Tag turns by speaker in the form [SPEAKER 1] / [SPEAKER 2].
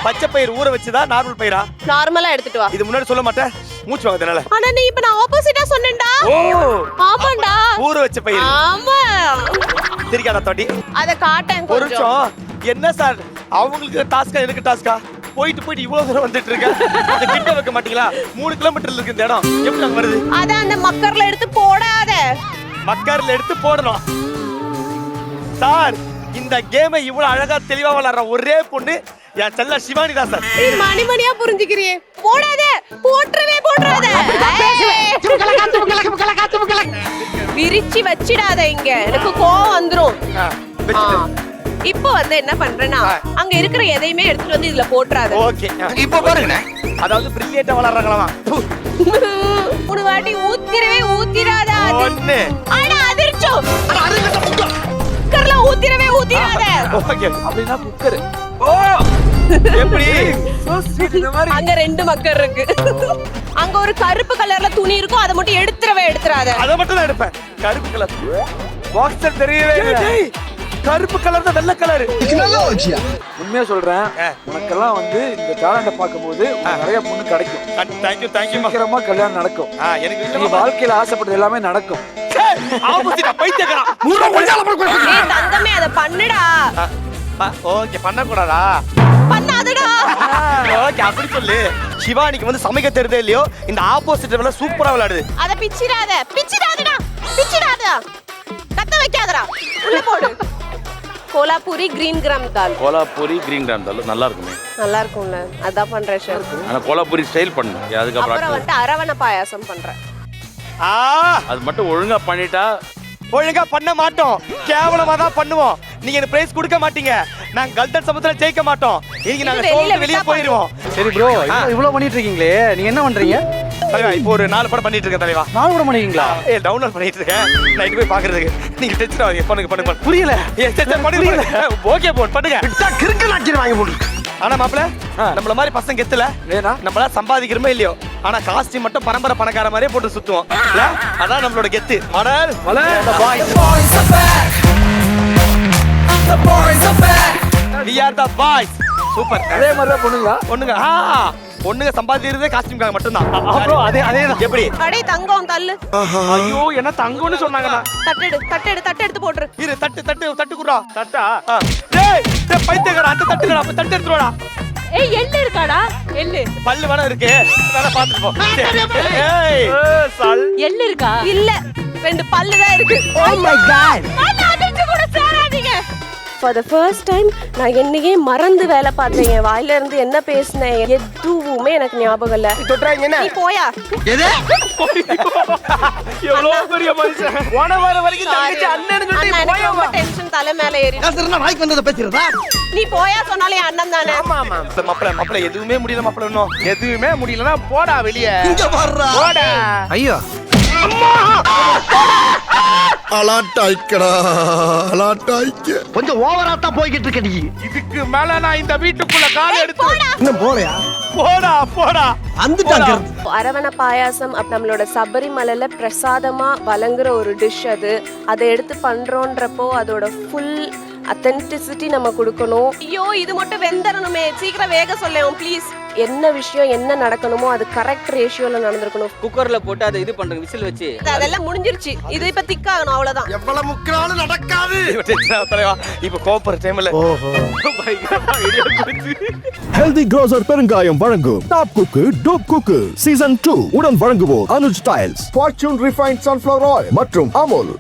[SPEAKER 1] பச்சை பயிர் ஊற வச்சதா நார்மல் பயிரா?
[SPEAKER 2] நார்மலா எடுத்துட்டு வா.
[SPEAKER 1] இது முன்னாடி சொல்ல மாட்டேன், மூச்சு வாங்குதனால.
[SPEAKER 2] ஆனா நீ இப்ப நான் ஆப்போசிட்டா சொன்னேன்டா.
[SPEAKER 1] ஓ
[SPEAKER 2] ஆமாண்டா,
[SPEAKER 1] ஊற வச்ச பயிர்.
[SPEAKER 2] ஆமா,
[SPEAKER 1] சரிக்காடா தோட்டி.
[SPEAKER 2] அத காட்டேன்
[SPEAKER 1] ஒரு
[SPEAKER 2] கொஞ்சம்.
[SPEAKER 1] நிமிஷம். என்ன சார் அவங்களுக்கு டாஸ்கா எனக்கு டாஸ்கா? போயிட்டு இவ்வளவு தூரம் வந்துட்டு இருக்கேன். அந்த கிட்ட வைக்க மாட்டீங்களா? 3 கிலோமீட்டர்ல இருக்கு இந்த இடம். எப்படி அங்க வருது?
[SPEAKER 2] அத அந்த மக்கர்ல எடுத்து போடாத.
[SPEAKER 1] மக்கர்ல எடுத்து போடணும். சார் இந்த கேமை இவ்வளவு அழகா தெளிவா விளையாடுற ஒரே பொண்ணு என் செல்ல சிவானி தான் சார்.
[SPEAKER 2] நீ மணிமணியா புரிஞ்சுக்கிறியே. போடாத, போட்றாத. விரிச்சி வச்சிடாத, இங்க எனக்கு கோவம் வந்துரும். இப்போ வந்து என்ன பண்றேன்னா, அங்க இருக்கிற எதையுமே எடுத்துட்டு வந்து இதுல போட்றாத.
[SPEAKER 1] ஓகே, இப்போ பாருங்க. அதாவது பிரில்லியண்டா வளர்றாங்களா?
[SPEAKER 2] 3 வாட்டி ஊத்திராத.
[SPEAKER 1] ஒண்ணு.
[SPEAKER 2] அட அதிர்ச்சோ. குக்கர்ல ஊத்திராத.
[SPEAKER 1] ஓகே.
[SPEAKER 3] அப்படினா குக்கர்.
[SPEAKER 1] ஓ எப்படி?
[SPEAKER 3] So sweet. இந்த மாதிரி
[SPEAKER 2] அங்க 2 மக்கர் இருக்கு. அங்க ஒரு கருப்பு கலர்ல துணி இருக்கும், அத மட்டும் எடுத்துறாத.
[SPEAKER 1] அத மட்டும் தான் எடுப்பேன். கருப்பு கலர் பாக்ஸர் தெரியவே இல்லை. கருப்பு கலர் தான் வெள்ளை கலர்.
[SPEAKER 3] உண்மையா சொல்றேன், உனக்கெல்லாம் வந்து இந்த டேலண்ட பாக்கும்போது நிறைய பொண்ணு கிடைக்கும்.
[SPEAKER 1] தேங்க்யூ
[SPEAKER 3] சீக்கிரமா கல்யாணம் நடக்கும்.
[SPEAKER 1] எனக்கு
[SPEAKER 3] நீ வாழ்க்கையில ஆசைப்பட்டது எல்லாமே நடக்கும்.
[SPEAKER 1] ஆப்போசிட்டா பைத்தியக்காரன்.
[SPEAKER 2] ஏய் தங்கமே, அத பண்ணுடா.
[SPEAKER 1] ஓகே, பண்ண கூடாதா?
[SPEAKER 2] பண்ணாதடா.
[SPEAKER 1] ஓகே, அப்படி சொல்லு. சிவானிக்கு வந்து சமைக்க தெரியுதே இல்லையோ, இந்த ஆப்போசிட் வேலை சூப்பரா விளையாடுது.
[SPEAKER 2] அத பிச்சிடாதடா. கத்த வைக்காதடா. உள்ள போடு. கோலாபூரி கிரீன் கிராம் தால்.
[SPEAKER 4] கோலாபூரி கிரீன் கிராம் தால் நல்லா இருக்குமே.
[SPEAKER 2] நல்லா இருக்கும்ல, அதான் பண்றேன் ஷெஃப்.
[SPEAKER 4] ஆனா கோலாபூரி ஸ்டைல் பண்ணு.
[SPEAKER 2] அப்புறம் வந்து அரவண பாயாசம் பண்றேன்.
[SPEAKER 4] அது மட்டும் ஒழுங்கா பண்ணிட்டா.
[SPEAKER 1] ஒழுங்கா பண்ண மாட்டோம், கேவலமா தான் பண்ணுவோம். நீங்க எனக்கு பிரைஸ் கொடுக்க மாட்டீங்க. நாங்க கல்தன் சமுத்திரத்துல ஜெயிக்க மாட்டோம். இன்னைக்கு நாங்க சோல்ட்டு வெளிய போயிடுவோம்.
[SPEAKER 3] சரி ப்ரோ, இவ்வளவு பண்ணிட்டு இருக்கீங்களே, நீங்க என்ன பண்றீங்க?
[SPEAKER 1] தலைவா, இப்போ ஒரு 4 படம் பண்ணிட்டு இருக்கேன் தலைவா.
[SPEAKER 3] 4 படம் பண்ணிட்டீங்களா?
[SPEAKER 1] டவுன்லோட் பண்ணிட்டு இருக்கேன். நைட் போய் பாக்குறதுக்கு. நீங்க டென்ஷன் ஆவீங்க. பண்ணுங்க.
[SPEAKER 3] புரியல.
[SPEAKER 1] பண்ணுங்க. ஓகே போன் பண்ணுங்க.
[SPEAKER 3] விட்டா கிறுக்கு நாக்கிர வாங்கி போடு.
[SPEAKER 1] ஆனா மாப்ள, நம்மள மாதிரி பசங்க கெத்தல.
[SPEAKER 3] ஏனா
[SPEAKER 1] நம்மள சம்பாதிக்கிறோமே இல்லையோ, ஆனா காஸ்டியூம் மட்டும் பரம்பரை பணக்கார மாதிரியே போட்டு சுத்துவோம். அதான் நம்மளோட கெத்து. மலர் the boys are back. The boys are back. We are the boys. Super.
[SPEAKER 3] அதே மாதிரி தான்
[SPEAKER 1] பொண்ணுங்க. பொண்ணுங்க சம்பாதிக்கிறதே காஸ்டியூம்காக மட்டும் தான்.
[SPEAKER 3] ப்ரோ, அதேதான்.
[SPEAKER 1] எப்படி?
[SPEAKER 2] அடே தங்கம் தள்ளு.
[SPEAKER 1] ஐயோ, என்ன தங்கம்னு சொன்னாங்கடா.
[SPEAKER 2] தட்டு எடுத்து போட்ரு.
[SPEAKER 1] இரு, தட்டு குறா. தட்டா? டேய் பைத்தியக்காரன், அந்த தட்டுடா. தட்டு எடுத்துடா.
[SPEAKER 2] ஏய், எள்ளு இருக்காடா? எள்ளு.
[SPEAKER 1] பல்லு வேணா இருக்கு. வேணா பாத்துட்டு போ. ஏய்,
[SPEAKER 2] எள்ளு இருக்கா? இல்ல, 2 பல்லு தான் இருக்கு.
[SPEAKER 3] Oh my god.
[SPEAKER 2] அதிர்ச்சி கூட சேராதீங்க. For the first time நான் என்னையே மறந்து வேலை பார்த்தேன். என் வாயில இருந்து என்ன பேசினேன் எதுவுமே எனக்கு ஞாபகம் இல்ல. நீ போயா.
[SPEAKER 3] எது?
[SPEAKER 1] எவ்வளவு பெரிய மனுஷன். போன வார வரைக்கும் தங்கச்சி அண்ணன்னு சொல்லிட்டு போயா.
[SPEAKER 2] ரொம்ப டென்ஷன் தலை மேல ஏறி.
[SPEAKER 3] கசறனா வாய்க்கு வந்தத பேசிறதா?
[SPEAKER 2] நீ போயா சொன்னாலே அண்ணன் தானே.
[SPEAKER 1] ஆமா. மாப்ள எதுவுமே முடியல மாப்ள. இன்னும் எதுவுமே முடியலனா போடா வெளிய.
[SPEAKER 3] இங்க வர்றா.
[SPEAKER 1] போடா.
[SPEAKER 3] ஐயோ.
[SPEAKER 5] அலாட்டாய்க்கடா, அலாட்டாய்க்க.
[SPEAKER 3] கொஞ்சம் ஓவரா தான் போய்கிட்டு இருக்க நீ.
[SPEAKER 1] இதுக்கு மேல நான் இந்த வீட்டுக்குள்ள கால் எடுத்து
[SPEAKER 3] இன்னும் போறயா?
[SPEAKER 1] போடா.
[SPEAKER 3] வந்துட்டாங்க.
[SPEAKER 2] அரவண பாயாசம் நம்மளோட சபரிமலையில பிரசாதமா வழங்குற ஒரு டிஷ் அது. அதை எடுத்து பண்றோன்றப்போ அதோட ஃபுல் அத்தென்டிசிட்டி நம்ம கொடுக்கணும். ஐயோ, இது மட்டும் வெந்தரணுமே. சீக்கிரம் வேக சொல்லேன் ப்ளீஸ். என்ன விஷயம் என்ன நடக்கணுமோ அது கரெக்ட் ரேஷியோல நடந்துக்கணும்.
[SPEAKER 6] குக்கர்ல போட்டு அதை இது பண்றேன், விசில் வச்சு.
[SPEAKER 2] அதெல்லாம் முடிஞ்சிருச்சு. இது இப்ப திக்காகணும், அவ்வளவுதான்.
[SPEAKER 5] எவ்வளவு முக்கினாலும் நடக்காது.
[SPEAKER 1] இப்ப கோபுர டைம்ல
[SPEAKER 7] ஹெல்தி க்ரோசர் பெருங்காயம் வழங்கும் டாப் குக்கு டோப் குக்கு சீசன் 2 உடன் வழங்குவோர் Anuj tiles, fortune refined sunflower oil மற்றும் அமுல்.